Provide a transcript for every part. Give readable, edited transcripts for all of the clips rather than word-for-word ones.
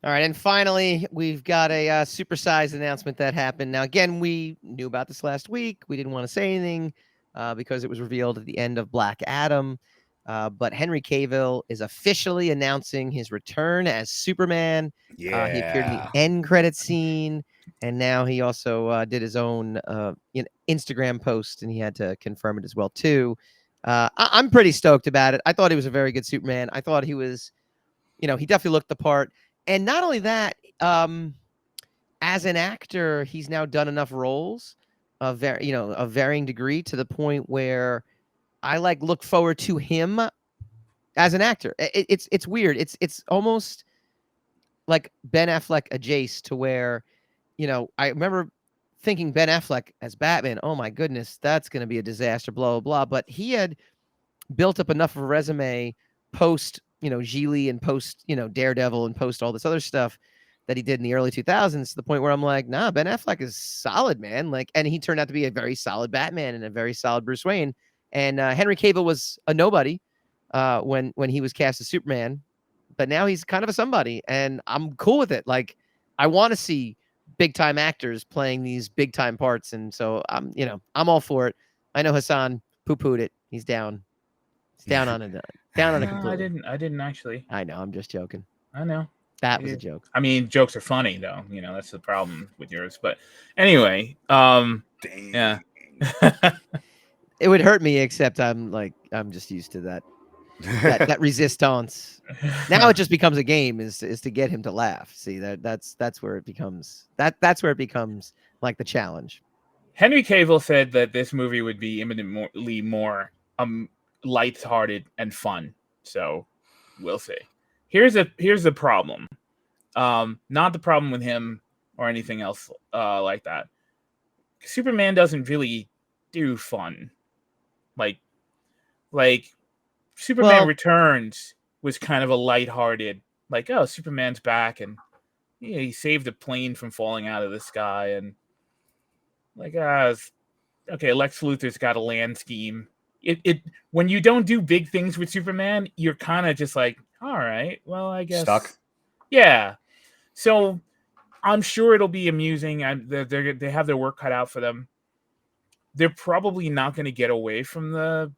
All right, and finally, we've got a supersized announcement that happened. Now, again, we knew about this last week. We didn't want to say anything because it was revealed at the end of Black Adam. But Henry Cavill is officially announcing his return as Superman. He appeared in the end credit scene, and now he also did his own Instagram post, and he had to confirm it as well too. I'm pretty stoked about it. I thought he was a very good Superman. I thought he was, he definitely looked the part. And not only that, as an actor, he's now done enough roles of varying degree to the point where I look forward to him as an actor. It's weird. It's almost like Ben Affleck adjacent to where, I remember thinking Ben Affleck as Batman, oh my goodness, that's going to be a disaster, blah, blah, blah. But he had built up enough of a resume post, Gigli and post, Daredevil and post all this other stuff that he did in the early 2000s to the point where I'm like, nah, Ben Affleck is solid, man. And he turned out to be a very solid Batman and a very solid Bruce Wayne. And Henry Cavill was a nobody when he was cast as Superman, but now he's kind of a somebody, and I'm cool with it. Like, I want to see big time actors playing these big time parts, and so I'm all for it. I know Hassan poo-pooed it. He's down. He's down on it. Down on it completely. I didn't actually. I know. I'm just joking. I know. That was a joke. I mean, jokes are funny though. That's the problem with yours. But anyway, yeah. It would hurt me, except I'm just used to that resistance. Now it just becomes a game is to get him to laugh. See, that's where it becomes like the challenge. Henry Cavill said that this movie would be imminently more lighthearted and fun. So we'll see. Here's the problem. Not the problem with him or anything else like that. Superman doesn't really do fun. Like Superman Returns was kind of a lighthearted, like, oh, Superman's back and he saved a plane from falling out of the sky, and like, okay, Lex Luthor's got a land scheme. It when you don't do big things with Superman, you're kind of just like, all right, well, I guess stuck. Yeah, so I'm sure it'll be amusing. They have their work cut out for them. They're probably not going to get away from the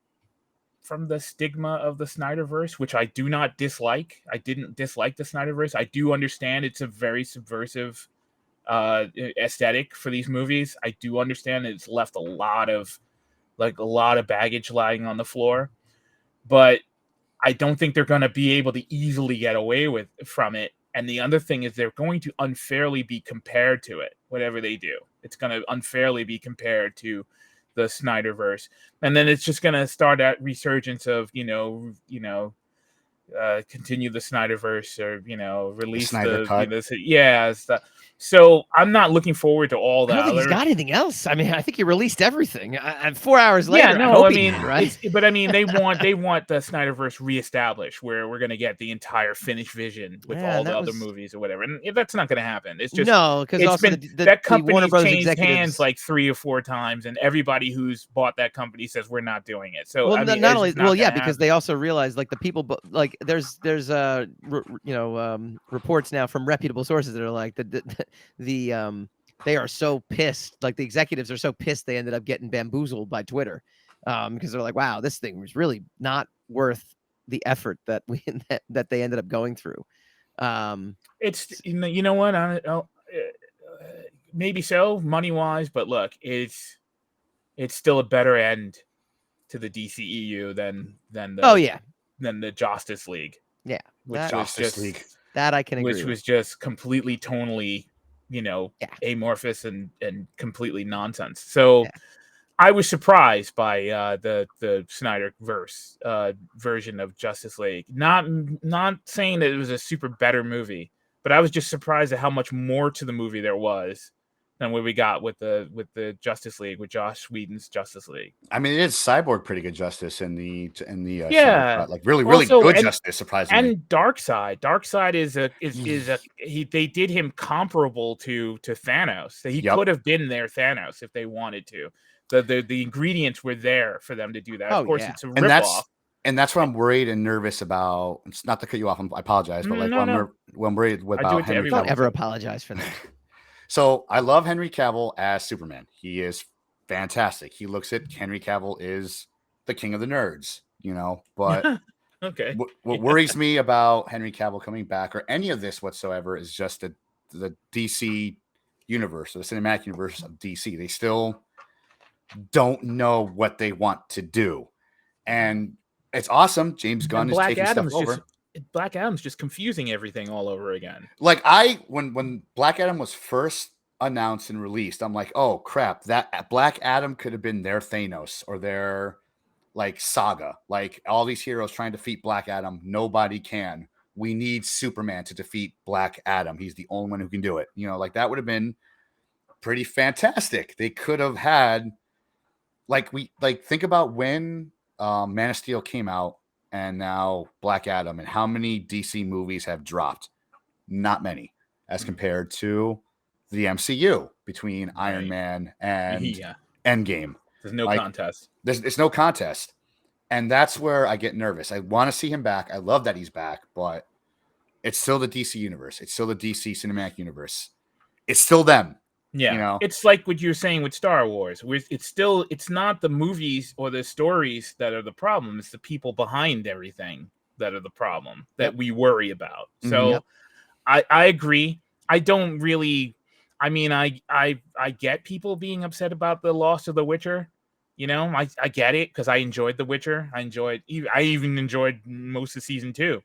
stigma of the Snyderverse, which I do not dislike. I didn't dislike the Snyderverse. I do understand it's a very subversive aesthetic for these movies. I do understand it's left a lot of baggage lying on the floor, but I don't think they're going to be able to easily get away from it. And the other thing is they're going to unfairly be compared to it. Whatever they do, it's going to unfairly be compared to the Snyderverse, and then it's just going to start that resurgence of continue the Snyderverse, or release Snyder cut. Stuff. So I'm not looking forward to all that. I don't think he's got anything else. I mean, I think he released everything. 4 hours later, yeah, no, right? But I mean, they want the Snyderverse reestablished, where we're going to get the entire finished vision with all the other movies or whatever, and that's not going to happen. It's just because also that company's changed executives hands like 3 or 4 times, and everybody who's bought that company says we're not doing it. So because they also realize, like, the people, like, there's reports now from reputable sources that are like they are so pissed. Like, the executives are so pissed they ended up getting bamboozled by Twitter, because they're like, wow, this thing was really not worth the effort that that they ended up going through. It's what, maybe so, money wise, but look, it's still a better end to the DCEU than the Justice League. Yeah, that I can agree which was just completely tonally, amorphous and completely nonsense. So I was surprised by the Snyderverse version of Justice League. Not saying that it was a super better movie, but I was just surprised at how much more to the movie there was than what we got with the Justice League, with Joss Whedon's Justice League. I mean, it is Cyborg pretty good justice in the like really good justice, surprisingly. And Darkseid they did him comparable to Thanos. He could have been their Thanos if they wanted to. The ingredients were there for them to do that. Of course, it's a ripoff. And that's what I'm worried and nervous about. It's not to cut you off. I apologize, but like when I'm worried about Henry Cavill. Don't ever apologize for that. So I love Henry Cavill as Superman. He is fantastic. He looks at Henry Cavill is the king of the nerds, you know. But okay, what worries me about Henry Cavill coming back or any of this whatsoever is just the DC universe, or the cinematic universe of DC. They still don't know what they want to do, and it's awesome. James Gunn is taking stuff over. Black Adam's just confusing everything all over again. Like when Black Adam was first announced and released, I'm like, oh crap, that Black Adam could have been their Thanos or their like saga. Like all these heroes trying to defeat Black Adam, nobody can. We need Superman to defeat Black Adam. He's the only one who can do it. You know, like that would have been pretty fantastic. They could have had think about when Man of Steel came out and now Black Adam, and how many DC movies have dropped? Not many as compared to the MCU between Iron Man and Endgame. There's no contest. It's no contest. And that's where I get nervous. I want to see him back. I love that he's back, but it's still the DC universe. It's still the DC cinematic universe. It's still them. Yeah, you know? It's like what you're saying with Star Wars. It's not the movies or the stories that are the problem. It's the people behind everything that are the problem that we worry about. So I agree. I don't really. I mean, I get people being upset about the loss of The Witcher. You know, I get it because I enjoyed The Witcher. I even enjoyed most of season 2.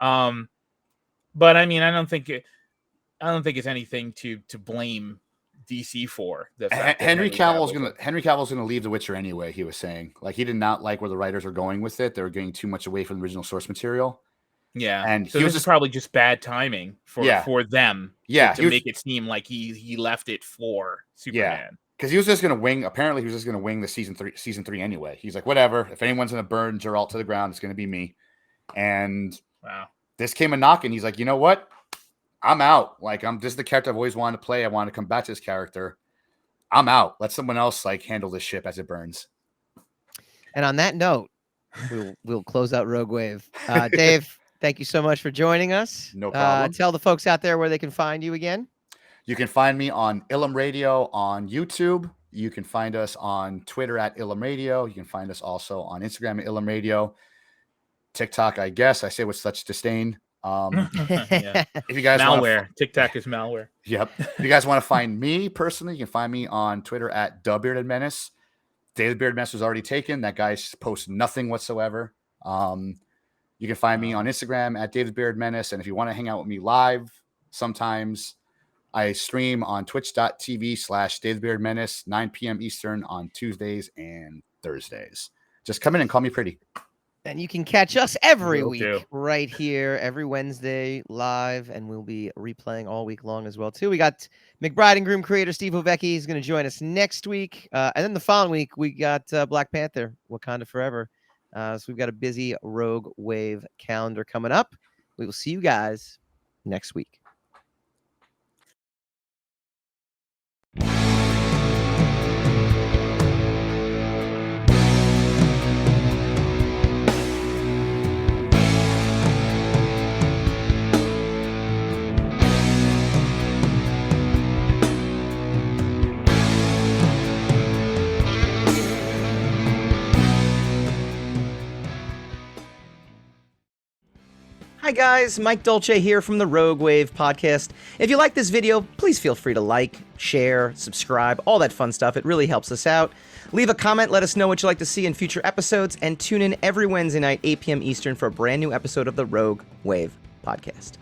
But I mean, I don't think it's anything to blame DC for. Henry Cavill's gonna leave The Witcher anyway. He was saying, like, he did not like where the writers are going with it. They were getting too much away from the original source material. Yeah, and so this is probably just bad timing for them. Yeah, to make it seem like he left it for Superman. Yeah, because he was just gonna wing. Apparently, he was just gonna wing the season 3 anyway. He's like, whatever. If anyone's gonna burn Geralt to the ground, it's gonna be me. And this came a knock, and he's like, you know what? I'm out. Like, this is the character I've always wanted to play. I want to come back to this character. I'm out. Let someone else like handle this ship as it burns. And on that note, we'll close out Rogue Wave. Dave, thank you so much for joining us. No problem. Tell the folks out there where they can find you again. You can find me on Ilum Radio on YouTube. You can find us on Twitter at Ilum Radio. You can find us also on Instagram at Ilum Radio. TikTok, I guess. I say with such disdain. If you guys malware, TikTok is malware. Yep. If you guys want to find me personally, you can find me on Twitter at DAVE THE BEARDED MENACE. DAVE THE BEARDED MENACE was already taken. That guy posts nothing whatsoever. You can find me on Instagram at DAVE THE BEARDED MENACE. And if you want to hang out with me live, sometimes I stream on twitch.tv/DAVE THE BEARDED MENACE, 9 p.m. Eastern on Tuesdays and Thursdays. Just come in and call me pretty. And you can catch us every week right here, every Wednesday live, and we'll be replaying all week long as well, too. We got McBride and Groom creator Steve Ovecki is going to join us next week. And then the following week, we got Black Panther, Wakanda Forever. So we've got a busy Rogue Wave calendar coming up. We will see you guys next week. Hi guys, Mike Dolce here from the Rogue Wave Podcast. If you like this video, please feel free to like, share, subscribe, all that fun stuff. It really helps us out. Leave a comment, let us know what you'd like to see in future episodes, and tune in every Wednesday night, 8 p.m. Eastern for a brand new episode of the Rogue Wave Podcast.